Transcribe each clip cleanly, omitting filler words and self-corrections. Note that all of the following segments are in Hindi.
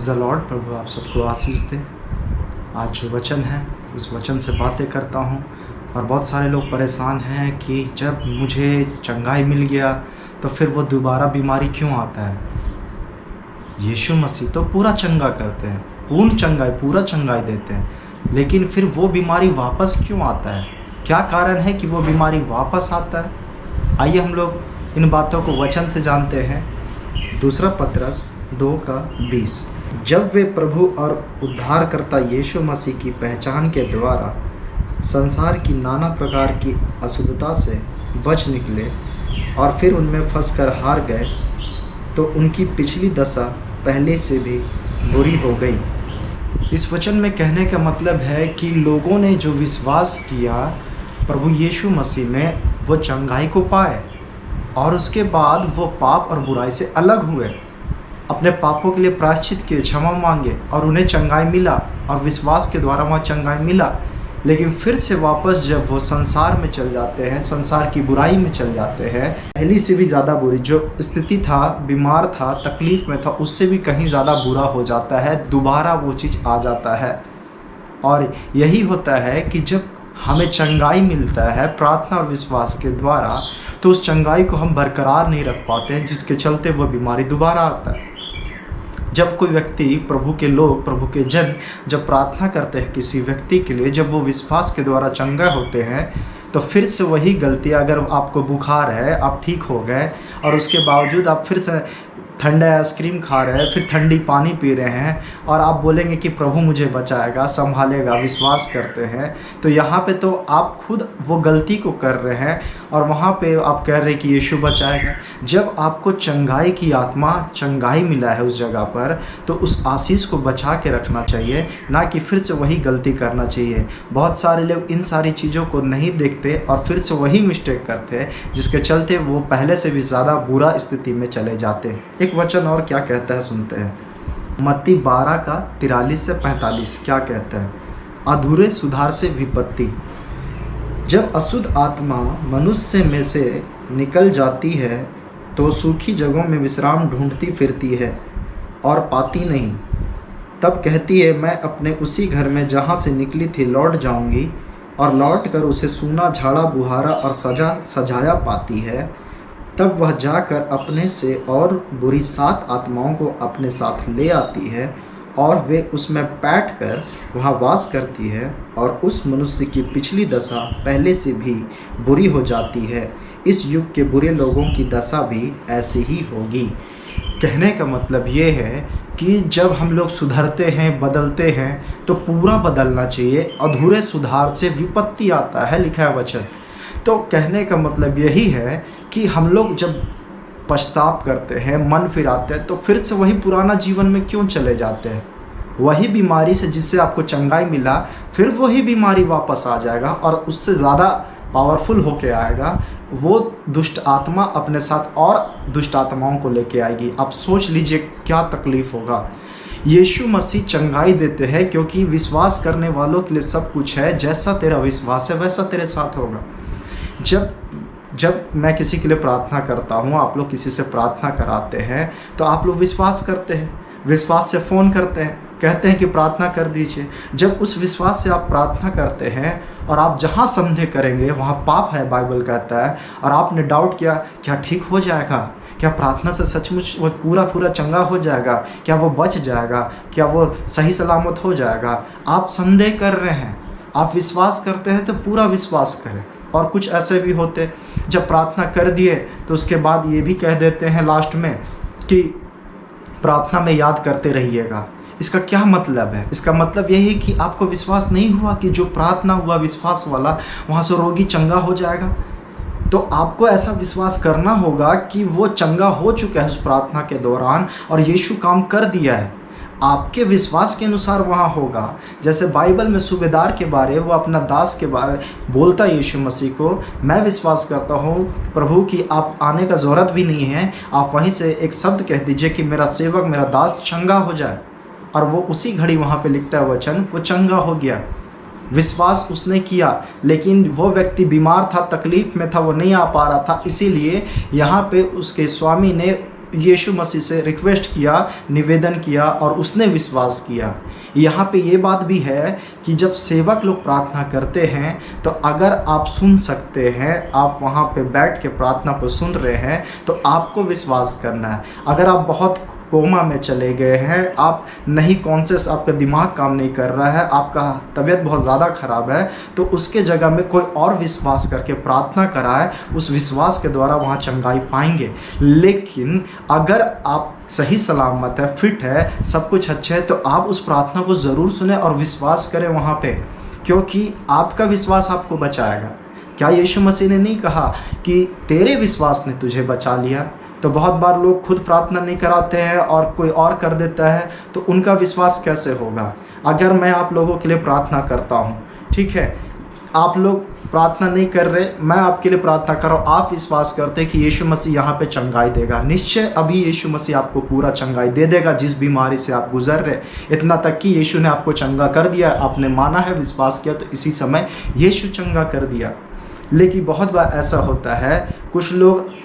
Praise the Lord. प्रभु आप सबको आशीष दे। आज जो वचन है उस वचन से बातें करता हूँ। और बहुत सारे लोग परेशान हैं कि जब मुझे चंगाई मिल गया तो फिर वो दोबारा बीमारी क्यों आता है। यीशु मसीह तो पूरा चंगा करते हैं, पूरा चंगाई देते हैं, लेकिन फिर वो बीमारी वापस क्यों आता है? क्या कारण है कि वो बीमारी वापस आता है? आइए हम लोग इन बातों को वचन से जानते हैं। दूसरा पतरस 2:20। जब वे प्रभु और उद्धारकर्ता यीशु मसीह की पहचान के द्वारा संसार की नाना प्रकार की अशुद्धता से बच निकले और फिर उनमें फंसकर हार गए, तो उनकी पिछली दशा पहले से भी बुरी हो गई। इस वचन में कहने का मतलब है कि लोगों ने जो विश्वास किया प्रभु यीशु मसीह में, वो चंगाई को पाए और उसके बाद वो पाप और बुराई से अलग हुए, अपने पापों के लिए प्रायश्चित किए, क्षमा मांगे और उन्हें चंगाई मिला और विश्वास के द्वारा वहाँ चंगाई मिला। लेकिन फिर से वापस जब वो संसार में चल जाते हैं, संसार की बुराई में चल जाते हैं, पहली से भी ज़्यादा बुरी जो स्थिति था, बीमार था, तकलीफ़ में था, उससे भी कहीं ज़्यादा बुरा हो जाता है। दोबारा वो चीज़ आ जाता है। और यही होता है कि जब हमें चंगाई मिलता है प्रार्थना और विश्वास के द्वारा, तो उस चंगाई को हम बरकरार नहीं रख पाते हैं, जिसके चलते वो बीमारी दोबारा आता है। जब कोई व्यक्ति, प्रभु के लोग, प्रभु के जन जब प्रार्थना करते हैं किसी व्यक्ति के लिए, जब वो विश्वास के द्वारा चंगा होते हैं, तो फिर से वही गलती, अगर आपको बुखार है, आप ठीक हो गए और उसके बावजूद आप फिर से ठंडा आइसक्रीम खा रहे हैं, फिर ठंडी पानी पी रहे हैं और आप बोलेंगे कि प्रभु मुझे बचाएगा, संभालेगा, विश्वास करते हैं, तो यहाँ पे तो आप खुद वो गलती को कर रहे हैं और वहाँ पे आप कह रहे हैं कि यीशु बचाएगा। जब आपको चंगाई की आत्मा, चंगाई मिला है उस जगह पर, तो उस आशीष को बचा के रखना चाहिए, ना कि फिर से वही गलती करना चाहिए। बहुत सारे लोग इन सारी चीज़ों को नहीं देखते और फिर से वही मिस्टेक करते हैं, जिसके चलते वो पहले से भी ज़्यादा बुरा स्थिति में चले जाते हैं। एक वचन और क्या कहता है सुनते हैं। मत्ती 12:43-45 क्या कहता है? अधूरे सुधार से विपत्ति। जब अशुद्ध आत्मा मनुष्य में से निकल जाती है तो सूखी जगहों में विश्राम ढूंढती फिरती है और पाती नहीं। तब कहती है, मैं अपने उसी घर में जहाँ से निकली थी लौट जाऊंगी, और लौट कर उसे सूना, झाड़ा बुहारा और सजाया पाती है। तब वह जाकर अपने से और बुरी 7 आत्माओं को अपने साथ ले आती है और वे उसमें बैठकर वहाँ वास करती है, और उस मनुष्य की पिछली दशा पहले से भी बुरी हो जाती है। इस युग के बुरे लोगों की दशा भी ऐसी ही होगी। कहने का मतलब ये है कि जब हम लोग सुधरते हैं, बदलते हैं, तो पूरा बदलना चाहिए। अधूरे सुधार से विपत्ति आता है, लिखा है वचन। तो कहने का मतलब यही है कि हम लोग जब पछताव करते हैं, मन फिराते हैं, तो फिर से वही पुराना जीवन में क्यों चले जाते हैं? वही बीमारी से जिससे आपको चंगाई मिला, फिर वही बीमारी वापस आ जाएगा और उससे ज़्यादा पावरफुल होके आएगा। वो दुष्ट आत्मा अपने साथ और दुष्ट आत्माओं को लेके आएगी। आप सोच लीजिए क्या तकलीफ होगा। यीशु मसीह चंगाई देते हैं क्योंकि विश्वास करने वालों के लिए सब कुछ है। जैसा तेरा विश्वास है वैसा तेरे साथ होगा। जब मैं किसी के लिए प्रार्थना करता हूँ, आप लोग किसी से प्रार्थना कराते हैं, तो आप लोग विश्वास करते हैं, विश्वास से फ़ोन करते हैं, कहते हैं कि प्रार्थना कर दीजिए। जब उस विश्वास से आप प्रार्थना करते हैं और आप जहाँ संदेह करेंगे वहाँ पाप है, बाइबल कहता है, और आपने डाउट किया क्या ठीक हो जाएगा, क्या प्रार्थना से सचमुच वो पूरा चंगा हो जाएगा, क्या वो बच जाएगा, क्या वो सही सलामत हो जाएगा, आप संदेह कर रहे हैं। आप विश्वास करते हैं तो पूरा विश्वास करें। और कुछ ऐसे भी होते जब प्रार्थना कर दिए तो उसके बाद ये भी कह देते हैं लास्ट में कि प्रार्थना में याद करते रहिएगा। इसका क्या मतलब है? इसका मतलब यही कि आपको विश्वास नहीं हुआ कि जो प्रार्थना हुआ विश्वास वाला, वहाँ से रोगी चंगा हो जाएगा। तो आपको ऐसा विश्वास करना होगा कि वो चंगा हो चुका है उस प्रार्थना के दौरान और यीशु काम कर दिया है। आपके विश्वास के अनुसार वहाँ होगा। जैसे बाइबल में सूबेदार के बारे, वो अपना दास के बारे बोलता है यीशु मसीह को, मैं विश्वास करता हूँ प्रभु कि आप आने का ज़रूरत भी नहीं है, आप वहीं से एक शब्द कह दीजिए कि मेरा सेवक, मेरा दास चंगा हो जाए। और वो उसी घड़ी वहाँ पे लिखता है वचन, वो चंगा हो गया। विश्वास उसने किया, लेकिन वो व्यक्ति बीमार था, तकलीफ़ में था, वो नहीं आ पा रहा था, इसीलिए यहाँ पे उसके स्वामी ने यीशु मसीह से रिक्वेस्ट किया, निवेदन किया और उसने विश्वास किया। यहाँ पे ये बात भी है कि जब सेवक लोग प्रार्थना करते हैं तो अगर आप सुन सकते हैं, आप वहाँ पे बैठ के प्रार्थना को सुन रहे हैं, तो आपको विश्वास करना है। अगर आप बहुत कोमा में चले गए हैं, आप नहीं कॉन्शियस, आपका दिमाग काम नहीं कर रहा है, आपका तबीयत बहुत ज़्यादा ख़राब है, तो उसके जगह में कोई और विश्वास करके प्रार्थना कराए, उस विश्वास के द्वारा वहाँ चंगाई पाएंगे। लेकिन अगर आप सही सलामत है, फिट है, सब कुछ अच्छा है, तो आप उस प्रार्थना को ज़रूर सुने और विश्वास करें वहाँ पे, क्योंकि आपका विश्वास आपको बचाएगा। क्या यीशु मसीह ने नहीं कहा कि तेरे विश्वास ने तुझे बचा लिया? तो बहुत बार लोग खुद प्रार्थना नहीं कराते हैं और कोई और कर देता है, तो उनका विश्वास कैसे होगा? अगर मैं आप लोगों के लिए प्रार्थना करता हूँ, ठीक है, आप लोग प्रार्थना नहीं कर रहे, मैं आपके लिए प्रार्थना कर रहा हूँ, आप विश्वास करते हैं कि यीशु मसीह यहाँ पे चंगाई देगा, निश्चय अभी यीशु मसीह आपको पूरा चंगाई दे देगा जिस बीमारी से आप गुजर रहे। इतना तक कि यीशु ने आपको चंगा कर दिया, आपने माना है, विश्वास किया, तो इसी समय यीशु चंगा कर दिया। लेकिन बहुत बार ऐसा होता है, कुछ लोग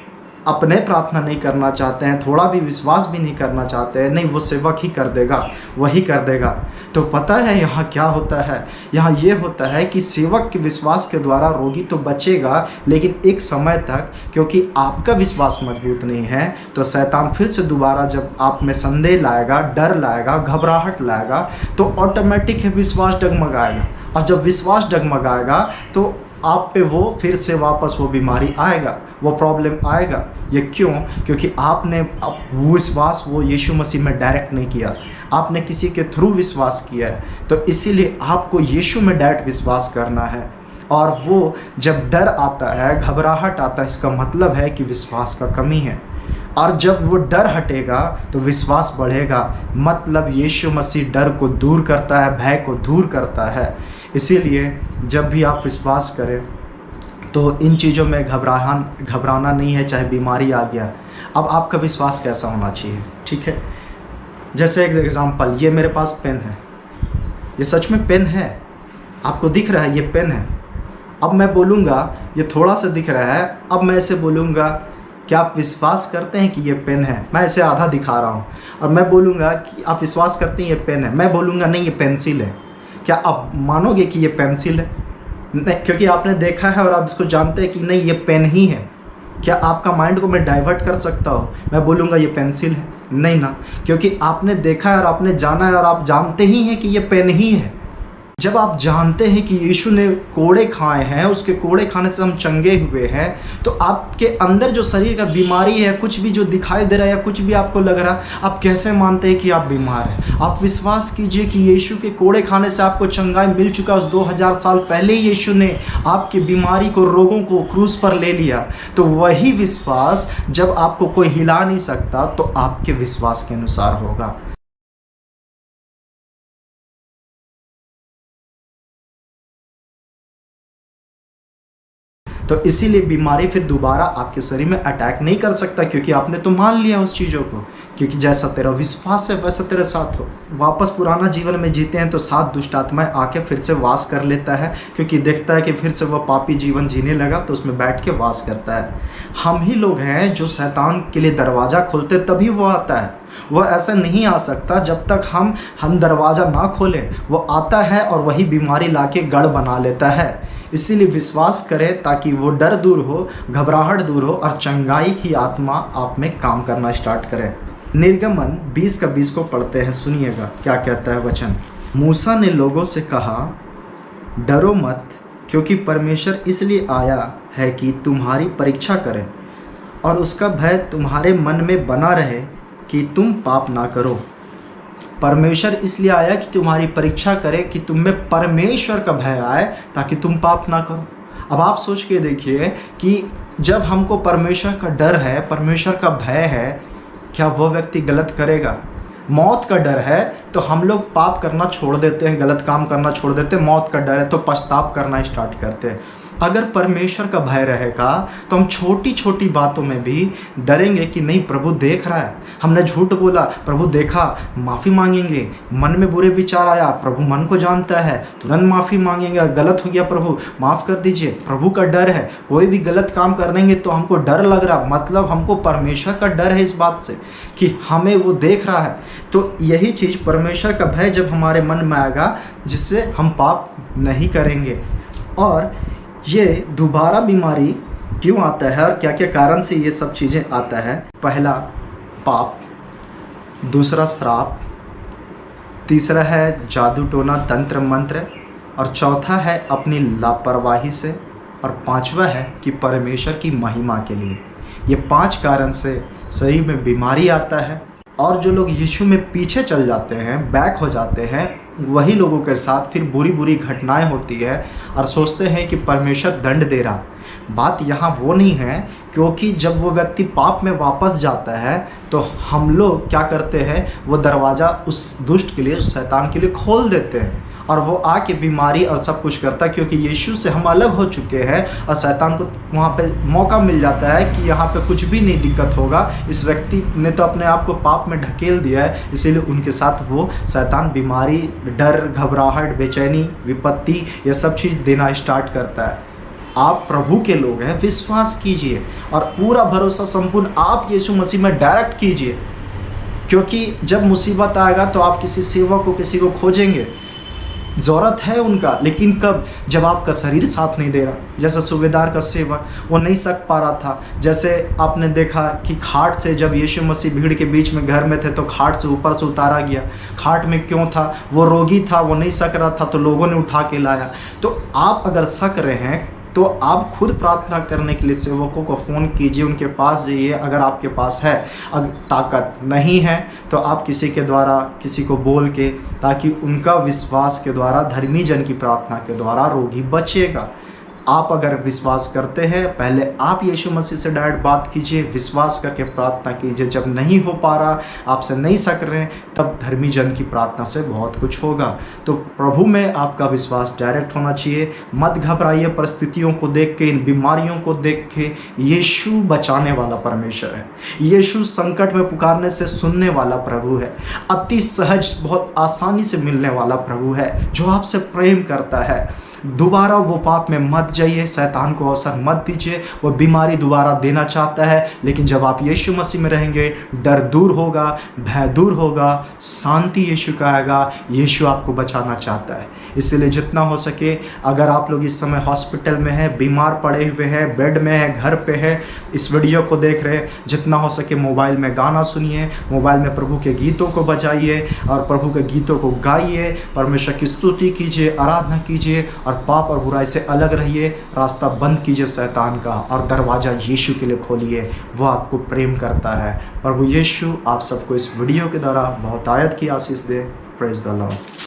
अपने प्रार्थना नहीं करना चाहते हैं, थोड़ा भी विश्वास भी नहीं करना चाहते हैं, नहीं वो सेवक ही कर देगा, वही कर देगा। तो पता है यहाँ क्या होता है? यहाँ ये होता है कि सेवक के विश्वास के द्वारा रोगी तो बचेगा, लेकिन एक समय तक, क्योंकि आपका विश्वास मजबूत नहीं है, तो शैतान फिर से दोबारा जब आप में संदेह लाएगा, डर लाएगा, घबराहट लाएगा, तो ऑटोमेटिक है विश्वास डगमगाएगा। और जब विश्वास डगमगाएगा तो आप पे वो फिर से वापस वो बीमारी आएगा, वो प्रॉब्लम आएगा। ये क्यों? क्योंकि आपने वो विश्वास वो यीशु मसीह में डायरेक्ट नहीं किया, आपने किसी के थ्रू विश्वास किया है। तो इसीलिए आपको यीशु में डायरेक्ट विश्वास करना है। और वो जब डर आता है, घबराहट आता है, इसका मतलब है कि विश्वास का कमी है। और जब वो डर हटेगा तो विश्वास बढ़ेगा, मतलब यीशु मसीह डर को दूर करता है, भय को दूर करता है। इसीलिए जब भी आप विश्वास करें तो इन चीज़ों में घबराना नहीं है, चाहे बीमारी आ गया। अब आपका विश्वास कैसा होना चाहिए? ठीक है, जैसे एक एग्जांपल, ये मेरे पास पेन है, ये सच में पेन है, आपको दिख रहा है ये पेन है। अब मैं बोलूँगा ये थोड़ा सा दिख रहा है, अब मैं ऐसे बोलूँगा, क्या आप विश्वास करते हैं कि ये पेन है? मैं इसे आधा दिखा रहा हूँ और मैं बोलूँगा कि आप विश्वास करते हैं ये पेन है। मैं बोलूँगा नहीं ये पेंसिल है, क्या आप मानोगे कि ये पेंसिल है? नहीं, क्योंकि आपने देखा है और आप इसको जानते हैं कि नहीं ये पेन ही है। क्या आपका माइंड को मैं डाइवर्ट कर सकता हूँ? मैं बोलूँगा ये पेंसिल है? नहीं ना, क्योंकि आपने देखा है और आपने जाना है और आप जानते ही हैं कि ये पेन ही है। जब आप जानते हैं कि यीशु ने कोड़े खाए हैं, उसके कोड़े खाने से हम चंगे हुए हैं, तो आपके अंदर जो शरीर का बीमारी है, कुछ भी जो दिखाई दे रहा है या कुछ भी आपको लग रहा है, आप कैसे मानते हैं कि आप बीमार हैं? आप विश्वास कीजिए कि यीशु के कोड़े खाने से आपको चंगाई मिल चुका है। 2000 साल पहले ही यीशु ने आपकी बीमारी को, रोगों को क्रूस पर ले लिया। तो वही विश्वास जब आपको कोई हिला नहीं सकता, तो आपके विश्वास के अनुसार होगा। तो इसीलिए बीमारी फिर दोबारा आपके शरीर में अटैक नहीं कर सकता, क्योंकि आपने तो मान लिया उस चीज़ों को, क्योंकि जैसा तेरा विश्वास है वैसा तेरे साथ हो। वापस पुराना जीवन में जीते हैं तो सात दुष्ट आत्माएं आके फिर से वास कर लेता है, क्योंकि देखता है कि फिर से वह पापी जीवन जीने लगा तो उसमें बैठ के वास करता है। हम ही लोग हैं जो शैतान के लिए दरवाज़ा खोलते, तभी वो आता है। वह ऐसा नहीं आ सकता जब तक हम दरवाज़ा ना खोलें। वो आता है और वही बीमारी लाके गढ़ बना लेता है। इसीलिए विश्वास करें ताकि वो डर दूर हो, घबराहट दूर हो और चंगाई की आत्मा आप में काम करना स्टार्ट करे। निर्गमन 20 का 20 को पढ़ते हैं, सुनिएगा क्या कहता है वचन। मूसा ने लोगों से कहा, डरो मत, क्योंकि परमेश्वर इसलिए आया है कि तुम्हारी परीक्षा करे और उसका भय तुम्हारे मन में बना रहे कि तुम पाप ना करो। परमेश्वर इसलिए आया कि तुम्हारी परीक्षा करे, कि तुम में परमेश्वर का भय आए ताकि तुम पाप ना करो। अब आप सोच के देखिए कि जब हमको परमेश्वर का डर है, परमेश्वर का भय है, क्या वह व्यक्ति गलत करेगा? मौत का डर है तो हम लोग पाप करना छोड़ देते हैं, गलत काम करना छोड़ देते हैं। मौत का डर है तो पछताप करना स्टार्ट करते हैं। अगर परमेश्वर का भय रहेगा तो हम छोटी छोटी बातों में भी डरेंगे कि नहीं, प्रभु देख रहा है, हमने झूठ बोला, प्रभु देखा, माफ़ी मांगेंगे। मन में बुरे विचार आया, प्रभु मन को जानता है, तुरंत माफ़ी मांगेंगे। गलत हो गया, प्रभु माफ़ कर दीजिए। प्रभु का डर है। कोई भी गलत काम करेंगे तो हमको डर लग रहा, मतलब हमको परमेश्वर का डर है इस बात से कि हमें वो देख रहा है। तो यही चीज़ परमेश्वर का भय जब हमारे मन में आएगा, जिससे हम पाप नहीं करेंगे। और ये दोबारा बीमारी क्यों आता है और क्या क्या कारण से ये सब चीज़ें आता है? पहला पाप, दूसरा श्राप, तीसरा है जादू टोना तंत्र मंत्र, और चौथा है अपनी लापरवाही से, और पांचवा है कि परमेश्वर की महिमा के लिए। ये 5 कारण से शरीर में बीमारी आता है। और जो लोग यीशु में पीछे चल जाते हैं, बैक हो जाते हैं, वही लोगों के साथ फिर बुरी बुरी घटनाएं होती है और सोचते हैं कि परमेश्वर दंड दे रहा। बात यहाँ वो नहीं है, क्योंकि जब वो व्यक्ति पाप में वापस जाता है तो हम लोग क्या करते हैं, वो दरवाज़ा उस दुष्ट के लिए, उस शैतान के लिए खोल देते हैं और वो आके बीमारी और सब कुछ करता है। क्योंकि यीशु से हम अलग हो चुके हैं और शैतान को वहाँ पे मौका मिल जाता है कि यहाँ पे कुछ भी नहीं दिक्कत होगा, इस व्यक्ति ने तो अपने आप को पाप में ढकेल दिया है, इसीलिए उनके साथ वो शैतान बीमारी, डर, घबराहट, बेचैनी, विपत्ति, ये सब चीज़ देना स्टार्ट करता है। आप प्रभु के लोग हैं, विश्वास कीजिए और पूरा भरोसा संपूर्ण आप यीशु मसीह में डायरेक्ट कीजिए। क्योंकि जब मुसीबत आएगा तो आप किसी सेवक को, किसी को खोजेंगे, ज़रूरत है उनका, लेकिन कब? जब आपका शरीर साथ नहीं दे रहा। जैसे सूबेदार का सेवक, वो नहीं सक पा रहा था। जैसे आपने देखा कि खाट से जब यीशु मसीह भीड़ के बीच में घर में थे तो खाट से ऊपर से उतारा गया। खाट में क्यों था? वो रोगी था, वो नहीं सक रहा था, तो लोगों ने उठा के लाया। तो आप अगर सक रहे हैं तो आप खुद प्रार्थना करने के लिए सेवकों को फ़ोन कीजिए, उनके पास जाइए। अगर आपके पास है, अगर ताकत नहीं है तो आप किसी के द्वारा, किसी को बोल के, ताकि उनका विश्वास के द्वारा, धर्मी जन की प्रार्थना के द्वारा रोगी बचेगा। आप अगर विश्वास करते हैं, पहले आप यीशु मसीह से डायरेक्ट बात कीजिए, विश्वास करके प्रार्थना कीजिए। जब नहीं हो पा रहा, आपसे नहीं सक रहे, तब धर्मी जन की प्रार्थना से बहुत कुछ होगा। तो प्रभु में आपका विश्वास डायरेक्ट होना चाहिए। मत घबराइए परिस्थितियों को देख के, इन बीमारियों को देख के। यीशु बचाने वाला परमेश्वर है। यीशु संकट में पुकारने से सुनने वाला प्रभु है। अति सहज, बहुत आसानी से मिलने वाला प्रभु है, जो आपसे प्रेम करता है। दोबारा वो पाप में मत जाइए, शैतान को अवसर मत दीजिए। वो बीमारी दोबारा देना चाहता है, लेकिन जब आप यीशु मसीह में रहेंगे, डर दूर होगा, भय दूर होगा, शांति यीशु का आएगा। यीशु आपको बचाना चाहता है। इसलिए जितना हो सके, अगर आप लोग इस समय हॉस्पिटल में हैं, बीमार पड़े हुए हैं, बेड में हैं, घर पे हैं, इस वीडियो को देख रहे हैं, जितना हो सके मोबाइल में गाना सुनिए, मोबाइल में प्रभु के गीतों को बजाइए और प्रभु के गीतों को गाइए, परमेश्वर की स्तुति कीजिए, आराधना कीजिए और पाप और बुराई से अलग रहिए। रास्ता बंद कीजिए शैतान का और दरवाज़ा यीशु के लिए खोलिए। वो आपको प्रेम करता है। प्रभु यीशु आप सबको इस वीडियो के द्वारा बहुत आयत की आशीष दे। Praise the Lord.